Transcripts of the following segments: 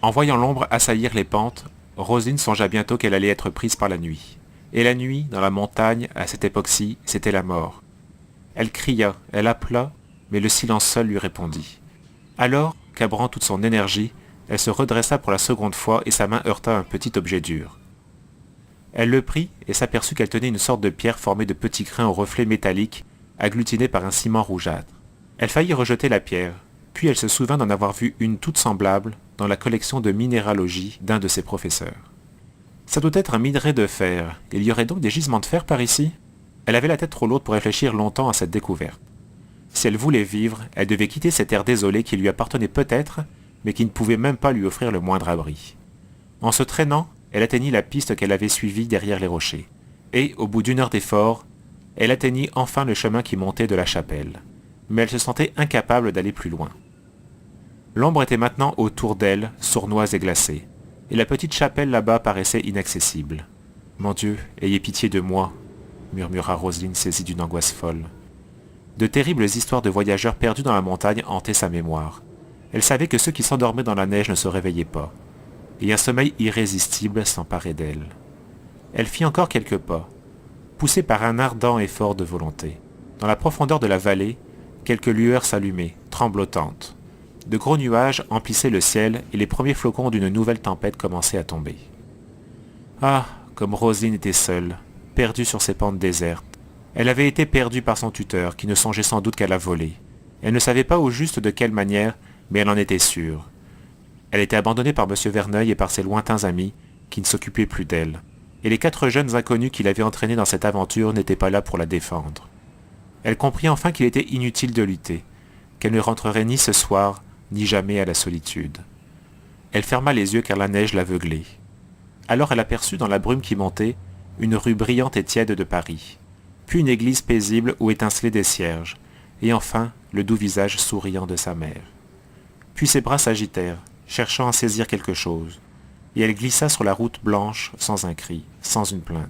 En voyant l'ombre assaillir les pentes, Roselyne songea bientôt qu'elle allait être prise par la nuit. Et la nuit, dans la montagne, à cette époque-ci, c'était la mort. Elle cria, elle appela, mais le silence seul lui répondit. Alors, cabrant toute son énergie, elle se redressa pour la seconde fois et sa main heurta un petit objet dur. Elle le prit et s'aperçut qu'elle tenait une sorte de pierre formée de petits grains aux reflets métalliques, agglutinés par un ciment rougeâtre. Elle faillit rejeter la pierre, puis elle se souvint d'en avoir vu une toute semblable dans la collection de minéralogie d'un de ses professeurs. Ça doit être un minerai de fer. Il y aurait donc des gisements de fer par ici? Elle avait la tête trop lourde pour réfléchir longtemps à cette découverte. Si elle voulait vivre, elle devait quitter cette terre désolée qui lui appartenait peut-être, mais qui ne pouvait même pas lui offrir le moindre abri. En se traînant, elle atteignit la piste qu'elle avait suivie derrière les rochers. Et, au bout d'1 heure d'effort, elle atteignit enfin le chemin qui montait de la chapelle. Mais elle se sentait incapable d'aller plus loin. L'ombre était maintenant autour d'elle, sournoise et glacée, et la petite chapelle là-bas paraissait inaccessible. « Mon Dieu, ayez pitié de moi !» murmura Roselyne saisie d'une angoisse folle. De terribles histoires de voyageurs perdus dans la montagne hantaient sa mémoire. Elle savait que ceux qui s'endormaient dans la neige ne se réveillaient pas, et un sommeil irrésistible s'emparait d'elle. Elle fit encore quelques pas, poussée par un ardent effort de volonté. Dans la profondeur de la vallée, quelques lueurs s'allumaient, tremblotantes. De gros nuages emplissaient le ciel et les premiers flocons d'une nouvelle tempête commençaient à tomber. Ah, comme Roselyne était seule, perdue sur ces pentes désertes. Elle avait été perdue par son tuteur, qui ne songeait sans doute qu'à la voler. Elle ne savait pas au juste de quelle manière, mais elle en était sûre. Elle était abandonnée par M. Verneuil et par ses lointains amis, qui ne s'occupaient plus d'elle. Et les 4 jeunes inconnus qui l'avaient entraînée dans cette aventure n'étaient pas là pour la défendre. Elle comprit enfin qu'il était inutile de lutter, qu'elle ne rentrerait ni ce soir, ni jamais à la solitude. Elle ferma les yeux car la neige l'aveuglait. Alors elle aperçut dans la brume qui montait une rue brillante et tiède de Paris, puis une église paisible où étincelaient des cierges, et enfin le doux visage souriant de sa mère. Puis ses bras s'agitèrent, cherchant à saisir quelque chose, et elle glissa sur la route blanche sans un cri, sans une plainte.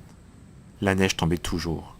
La neige tombait toujours.